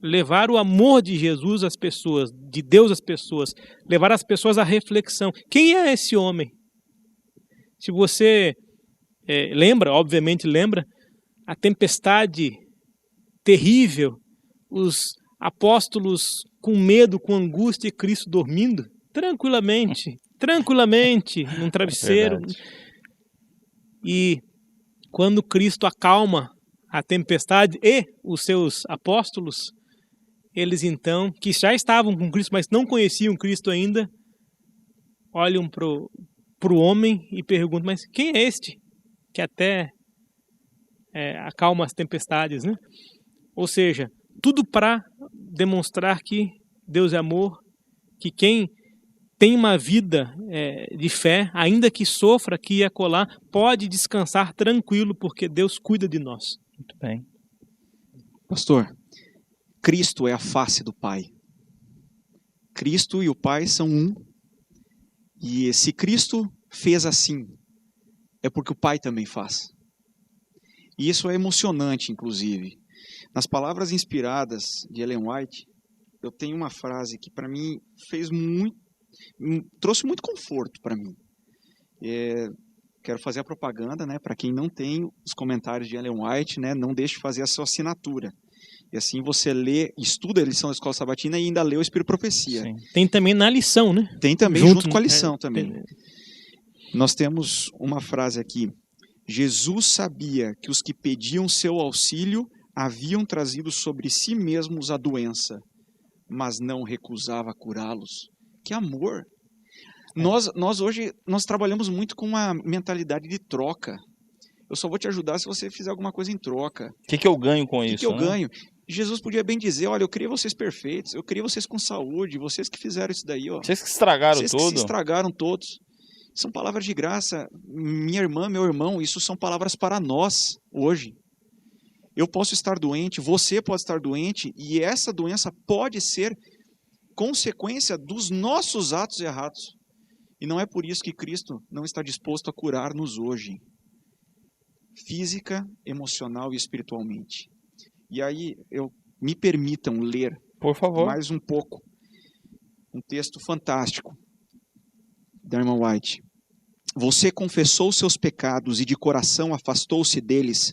Levar o amor de Jesus às pessoas, de Deus às pessoas, levar as pessoas à reflexão. Quem é esse homem? Se você lembra, obviamente lembra, a tempestade terrível, os apóstolos com medo, com angústia, e Cristo dormindo, tranquilamente, num travesseiro. E quando Cristo acalma a tempestade e os seus apóstolos, eles então, que já estavam com Cristo, mas não conheciam Cristo ainda, olham para o homem e perguntam, mas quem é este que até acalma as tempestades, né? Ou seja, tudo para demonstrar que Deus é amor, que quem tem uma vida de fé, ainda que sofra aqui e acolá, pode descansar tranquilo, porque Deus cuida de nós. Muito bem. Pastor, Cristo é a face do Pai. Cristo e o Pai são um. E se Cristo fez assim, é porque o Pai também faz. E isso é emocionante, inclusive. Nas palavras inspiradas de Ellen White, eu tenho uma frase que para mim trouxe muito conforto para mim. Quero fazer a propaganda, né, para quem não tem os comentários de Ellen White, né, não deixe de fazer a sua assinatura. E assim você lê, estuda a lição da Escola Sabatina e ainda lê o Espírito e Profecia. Sim. Tem também na lição, né? Tem também junto com a lição também. Nós temos uma frase aqui. Jesus sabia que os que pediam seu auxílio haviam trazido sobre si mesmos a doença, mas não recusava curá-los. Que amor! Nós hoje trabalhamos muito com uma mentalidade de troca. Eu só vou te ajudar se você fizer alguma coisa em troca. O que eu ganho com isso? O que eu ganho? Jesus podia bem dizer, olha, eu criei vocês perfeitos, eu criei vocês com saúde, vocês que fizeram isso daí, ó. Vocês que estragaram tudo. Vocês que se estragaram todos. São palavras de graça. Minha irmã, meu irmão, isso são palavras para nós hoje. Eu posso estar doente, você pode estar doente, e essa doença pode ser consequência dos nossos atos errados. E não é por isso que Cristo não está disposto a curar-nos hoje, física, emocional e espiritualmente. E aí, me permitam ler, por favor, mais um pouco, um texto fantástico da irmã White. Você confessou seus pecados e de coração afastou-se deles,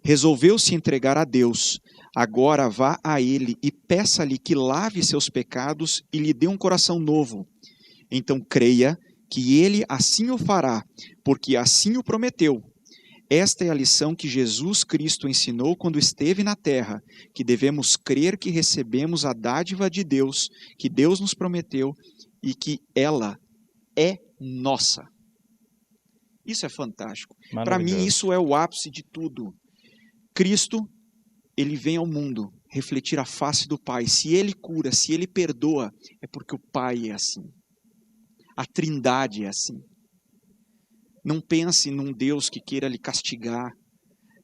resolveu se entregar a Deus. Agora vá a Ele e peça-lhe que lave seus pecados e lhe dê um coração novo. Então creia que Ele assim o fará, porque assim o prometeu. Esta é a lição que Jesus Cristo ensinou quando esteve na terra, que devemos crer que recebemos a dádiva de Deus, que Deus nos prometeu e que ela é nossa. Isso é fantástico. Para mim, isso é o ápice de tudo. Cristo, ele vem ao mundo refletir a face do Pai. Se ele cura, se ele perdoa, é porque o Pai é assim. A Trindade é assim. Não pense num Deus que queira lhe castigar.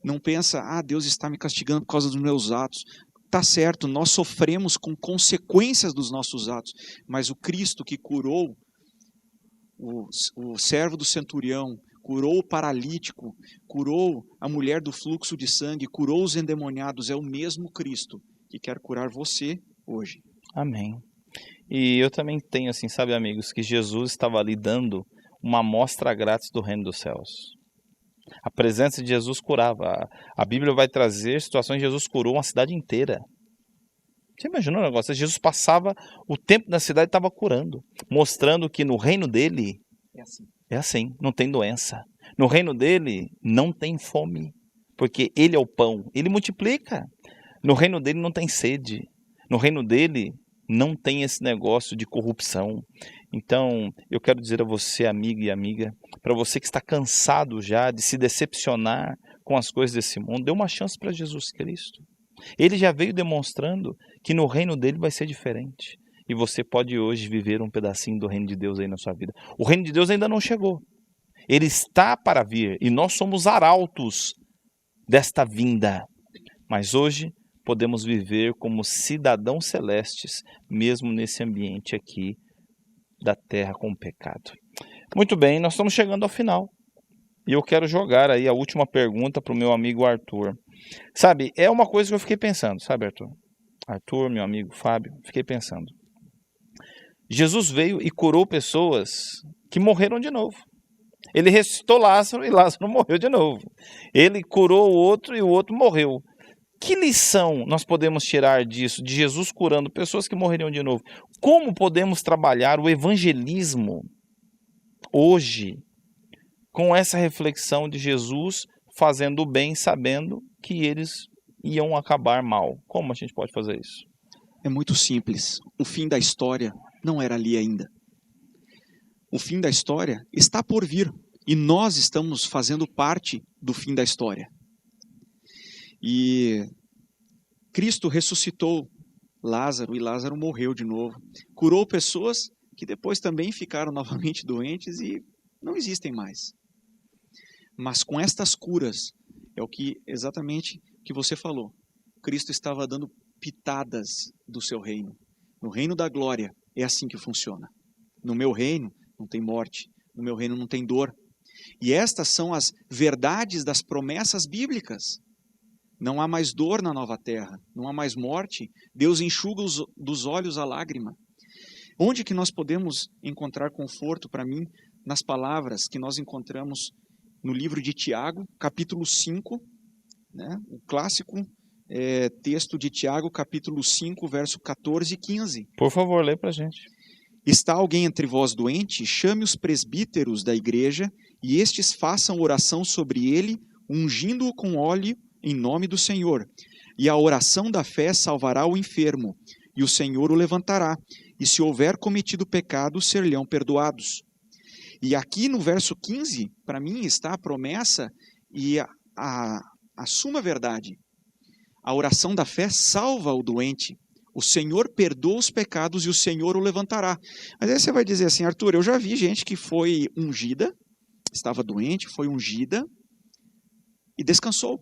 Não pensa, Deus está me castigando por causa dos meus atos. Tá certo, nós sofremos com consequências dos nossos atos. Mas o Cristo que curou o servo do centurião, curou o paralítico, curou a mulher do fluxo de sangue, curou os endemoniados, é o mesmo Cristo que quer curar você hoje. Amém. E eu também tenho, assim, sabe, amigos, que Jesus estava ali dando uma amostra grátis do reino dos céus. A presença de Jesus curava. A Bíblia vai trazer situações que Jesus curou uma cidade inteira. Você imaginou o negócio? Jesus passava o tempo na cidade e estava curando, mostrando que no reino dele é assim, não tem doença, No reino dele não tem fome, porque ele é o pão, ele multiplica. No reino dele não tem sede. No reino dele não tem esse negócio de corrupção. Então, eu quero dizer a você, amigo e amiga, para você que está cansado já de se decepcionar com as coisas desse mundo, dê uma chance para Jesus Cristo. Ele já veio demonstrando que no reino dele vai ser diferente. E você pode hoje viver um pedacinho do reino de Deus aí na sua vida. O reino de Deus ainda não chegou. Ele está para vir e nós somos arautos desta vinda. Mas hoje podemos viver como cidadãos celestes, mesmo nesse ambiente aqui da terra com o pecado. Muito bem, nós estamos chegando ao final. E eu quero jogar aí a última pergunta para o meu amigo Arthur. Sabe, é uma coisa que eu fiquei pensando, sabe, Arthur? Arthur, meu amigo Fábio, fiquei pensando. Jesus veio e curou pessoas que morreram de novo. Ele ressuscitou Lázaro e Lázaro morreu de novo. Ele curou o outro e o outro morreu. Que lição nós podemos tirar disso, de Jesus curando pessoas que morreriam de novo? Como podemos trabalhar o evangelismo hoje com essa reflexão de Jesus fazendo o bem, sabendo que eles iam acabar mal? Como a gente pode fazer isso? É muito simples. O fim da história não era ali ainda. O fim da história está por vir. E nós estamos fazendo parte do fim da história. E Cristo ressuscitou Lázaro e Lázaro morreu de novo. Curou pessoas que depois também ficaram novamente doentes e não existem mais. Mas com estas curas, é o que exatamente que você falou. Cristo estava dando pitadas do seu reino. No reino da glória, é assim que funciona. No meu reino não tem morte, no meu reino não tem dor. E estas são as verdades das promessas bíblicas. Não há mais dor na nova terra, não há mais morte. Deus enxuga dos olhos a lágrima. Onde que nós podemos encontrar conforto para mim? Nas palavras que nós encontramos no livro de Tiago, capítulo 5, né? O clássico texto de Tiago, capítulo 5, verso 14 e 15. Por favor, lê para a gente. Está alguém entre vós doente? Chame os presbíteros da igreja e estes façam oração sobre ele, ungindo-o com óleo em nome do Senhor. E a oração da fé salvará o enfermo, e o Senhor o levantará. E se houver cometido pecado, ser-lhe-ão perdoados. E aqui no verso 15, para mim está a promessa e a suma verdade. A oração da fé salva o doente. O Senhor perdoa os pecados e o Senhor o levantará. Mas aí você vai dizer assim, Arthur, eu já vi gente que foi ungida, estava doente, foi ungida e descansou.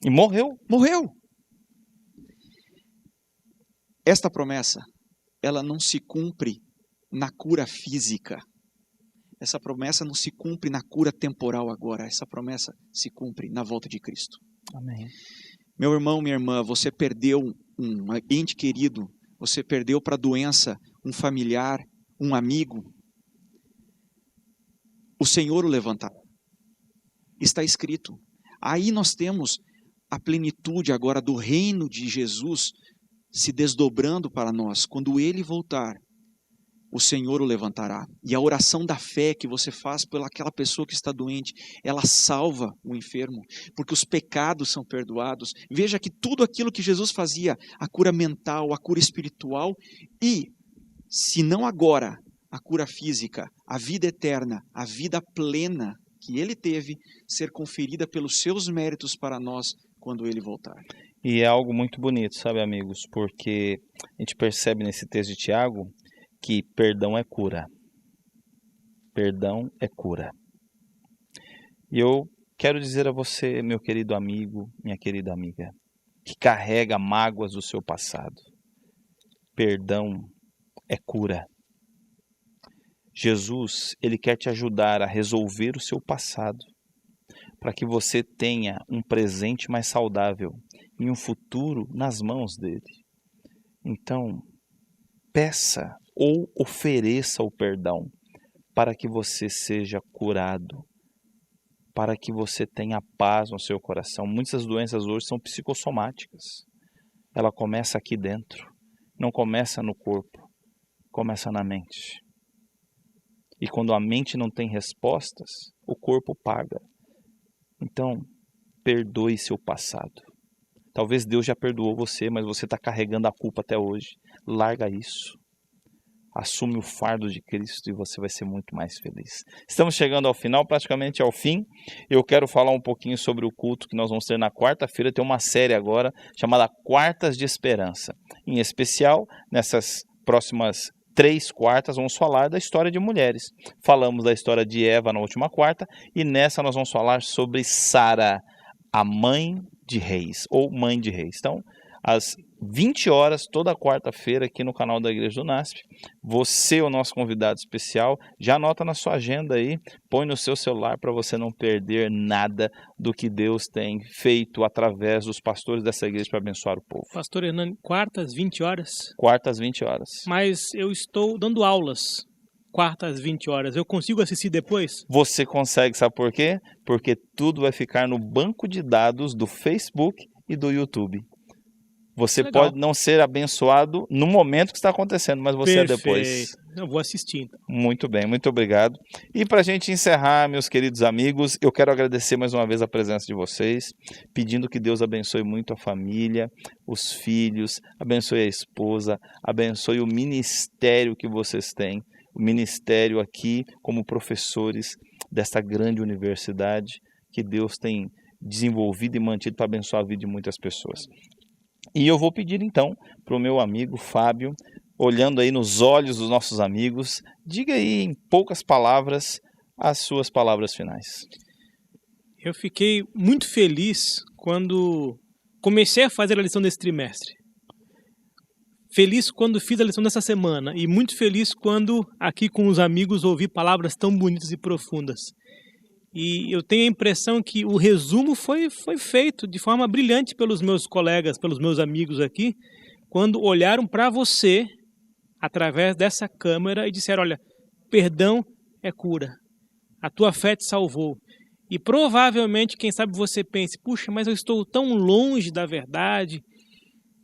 E morreu. Morreu. Esta promessa, ela não se cumpre na cura física. Essa promessa não se cumpre na cura temporal agora. Essa promessa se cumpre na volta de Cristo. Amém. Meu irmão, minha irmã, você perdeu um ente querido, você perdeu para a doença um familiar, um amigo. O Senhor o levantará. Está escrito. Aí nós temos a plenitude agora do reino de Jesus se desdobrando para nós. Quando Ele voltar, o Senhor o levantará. E a oração da fé que você faz pelaquela pessoa que está doente, ela salva o enfermo, porque os pecados são perdoados. Veja que tudo aquilo que Jesus fazia, a cura mental, a cura espiritual e, se não agora, a cura física, a vida eterna, a vida plena que Ele teve, ser conferida pelos seus méritos para nós quando Ele voltar. E é algo muito bonito, sabe, amigos? Porque a gente percebe nesse texto de Tiago que perdão é cura. Perdão é cura. E eu quero dizer a você, meu querido amigo, minha querida amiga, que carrega mágoas do seu passado. Perdão é cura. Jesus, Ele quer te ajudar a resolver o seu passado, para que você tenha um presente mais saudável e um futuro nas mãos dele. Então, peça ou ofereça o perdão para que você seja curado, para que você tenha paz no seu coração. Muitas doenças hoje são psicossomáticas. Ela começa aqui dentro, não começa no corpo, começa na mente. E quando a mente não tem respostas, o corpo paga. Então, perdoe seu passado. Talvez Deus já perdoou você, mas você está carregando a culpa até hoje. Larga isso. Assume o fardo de Cristo e você vai ser muito mais feliz. Estamos chegando ao final, praticamente ao fim. Eu quero falar um pouquinho sobre o culto que nós vamos ter na quarta-feira. Tem uma série agora chamada Quartas de Esperança. Em especial, nessas próximas 3 quartas, vamos falar da história de mulheres. Falamos da história de Eva na última quarta e nessa nós vamos falar sobre Sara, a mãe de reis, ou mãe de reis. Então, às 20 horas, toda quarta-feira, aqui no canal da Igreja do NASP. Você, o nosso convidado especial, já anota na sua agenda aí, põe no seu celular para você não perder nada do que Deus tem feito através dos pastores dessa igreja para abençoar o povo. Pastor Hernani, quartas, 20 horas? Quartas, 20 horas. Mas eu estou dando aulas quartas, 20 horas. Eu consigo assistir depois? Você consegue, sabe por quê? Porque tudo vai ficar no banco de dados do Facebook e do YouTube. Você Legal. pode não ser abençoado no momento que está acontecendo, mas você é depois. Eu vou assistir, então. Muito bem, muito obrigado. E para a gente encerrar, meus queridos amigos, eu quero agradecer mais uma vez a presença de vocês, pedindo que Deus abençoe muito a família, os filhos, abençoe a esposa, abençoe o ministério que vocês têm, o ministério aqui como professores desta grande universidade que Deus tem desenvolvido e mantido para abençoar a vida de muitas pessoas. E eu vou pedir então para o meu amigo Fábio, olhando aí nos olhos dos nossos amigos, diga aí em poucas palavras as suas palavras finais. Eu fiquei muito feliz quando comecei a fazer a lição desse trimestre. Feliz quando fiz a lição dessa semana e muito feliz quando aqui com os amigos ouvi palavras tão bonitas e profundas. E eu tenho a impressão que o resumo foi feito de forma brilhante pelos meus colegas, pelos meus amigos aqui, quando olharam para você através dessa câmera e disseram, olha, perdão é cura, a tua fé te salvou. E provavelmente, quem sabe você pense, puxa, mas eu estou tão longe da verdade,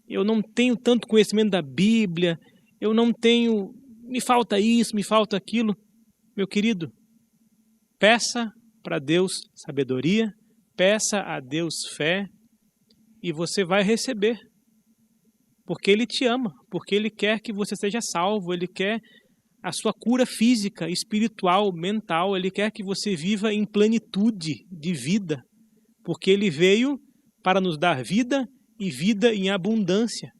eu não tenho tanto conhecimento da Bíblia, eu não tenho, me falta isso, me falta aquilo. Meu querido, peça para Deus sabedoria, peça a Deus fé e você vai receber. Porque Ele te ama, porque Ele quer que você seja salvo, Ele quer a sua cura física, espiritual, mental, Ele quer que você viva em plenitude de vida, porque Ele veio para nos dar vida e vida em abundância.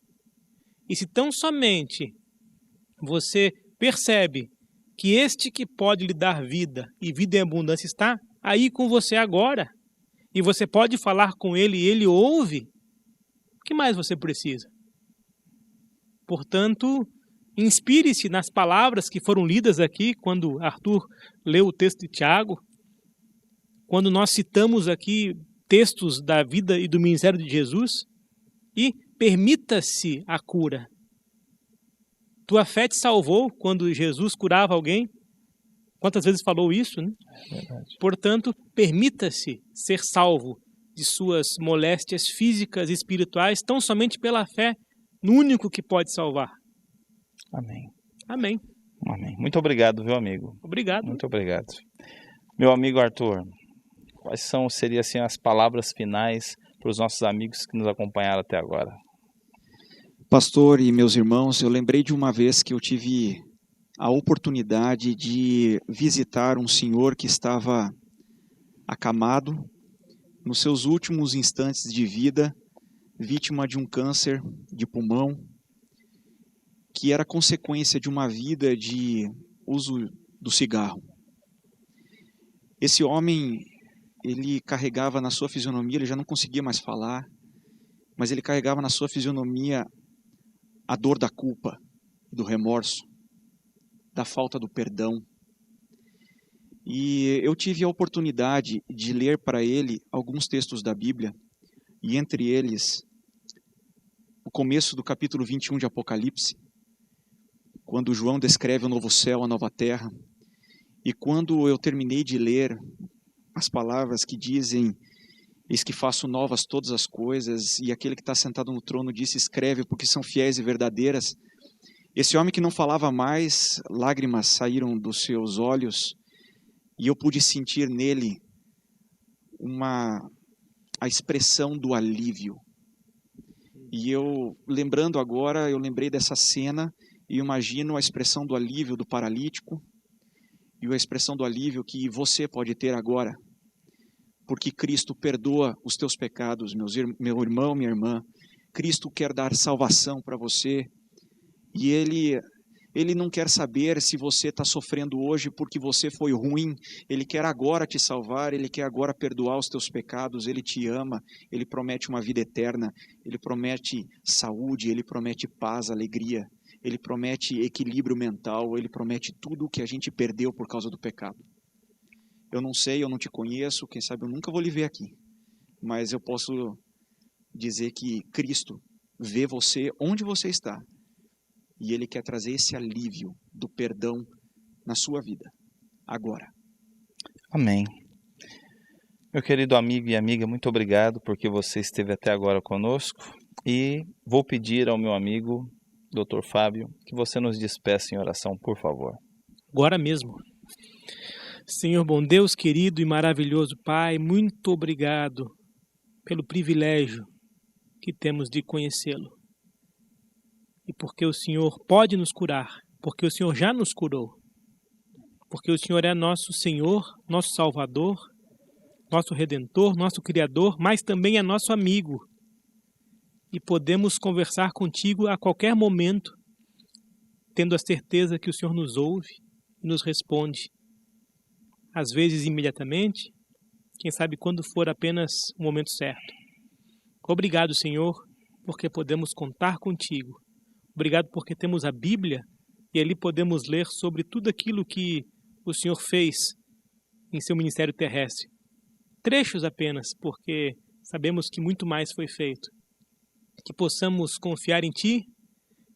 E se tão somente você percebe que este que pode lhe dar vida e vida em abundância está aí com você agora, e você pode falar com Ele e Ele ouve, o que mais você precisa? Portanto, inspire-se nas palavras que foram lidas aqui, quando Arthur leu o texto de Tiago, quando nós citamos aqui textos da vida e do ministério de Jesus, e permita-se a cura. Tua fé te salvou quando Jesus curava alguém. Quantas vezes falou isso, né? Verdade. Portanto, permita-se ser salvo de suas moléstias físicas e espirituais, tão somente pela fé no único que pode salvar. Amém. Amém. Amém. Muito obrigado, viu, amigo? Obrigado. Muito obrigado. Meu amigo Arthur, quais seriam assim, as palavras finais para os nossos amigos que nos acompanharam até agora? Pastor e meus irmãos, eu lembrei de uma vez que eu tive a oportunidade de visitar um senhor que estava acamado, nos seus últimos instantes de vida, vítima de um câncer de pulmão, que era consequência de uma vida de uso do cigarro. Esse homem, ele carregava na sua fisionomia, ele já não conseguia mais falar, mas ele carregava na sua fisionomia a dor da culpa, do remorso, da falta do perdão. E eu tive a oportunidade de ler para ele alguns textos da Bíblia, e entre eles, o começo do capítulo 21 de Apocalipse, quando João descreve o novo céu, a nova terra, e quando eu terminei de ler as palavras que dizem, eis que faço novas todas as coisas, e aquele que está sentado no trono disse, escreve, porque são fiéis e verdadeiras, Esse homem que não falava mais, lágrimas saíram dos seus olhos e eu pude sentir nele a expressão do alívio. E eu, lembrando agora, eu lembrei dessa cena e imagino a expressão do alívio do paralítico e a expressão do alívio que você pode ter agora, porque Cristo perdoa os teus pecados, meu irmão, minha irmã. Cristo quer dar salvação para você e Ele não quer saber se você está sofrendo hoje porque você foi ruim. Ele quer agora te salvar, Ele quer agora perdoar os teus pecados. Ele te ama, Ele promete uma vida eterna, Ele promete saúde, Ele promete paz, alegria, Ele promete equilíbrio mental, Ele promete tudo o que a gente perdeu por causa do pecado. Eu não sei, eu não te conheço, quem sabe eu nunca vou lhe ver aqui, mas eu posso dizer que Cristo vê você onde você está. E Ele quer trazer esse alívio do perdão na sua vida, agora. Amém. Meu querido amigo e amiga, muito obrigado porque você esteve até agora conosco. E vou pedir ao meu amigo, Dr. Fábio, que você nos despeça em oração, por favor. Agora mesmo. Senhor bom Deus, querido e maravilhoso Pai, muito obrigado pelo privilégio que temos de conhecê-lo. E porque o Senhor pode nos curar, porque o Senhor já nos curou, porque o Senhor é nosso Senhor, nosso Salvador, nosso Redentor, nosso Criador, mas também é nosso amigo. E podemos conversar contigo a qualquer momento, tendo a certeza que o Senhor nos ouve e nos responde. Às vezes imediatamente, quem sabe quando for apenas o momento certo. Obrigado, Senhor, porque podemos contar contigo. Obrigado porque temos a Bíblia e ali podemos ler sobre tudo aquilo que o Senhor fez em seu ministério terrestre. Trechos apenas, porque sabemos que muito mais foi feito. Que possamos confiar em Ti,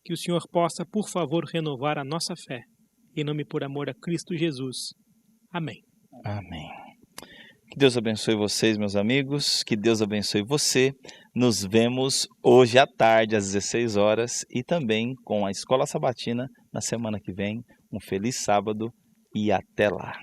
que o Senhor possa, por favor, renovar a nossa fé. Em nome e por amor a Cristo Jesus. Amém. Amém. Que Deus abençoe vocês, meus amigos. Que Deus abençoe você. Nos vemos hoje à tarde, às 16 horas, e também com a Escola Sabatina na semana que vem. Um feliz sábado e até lá.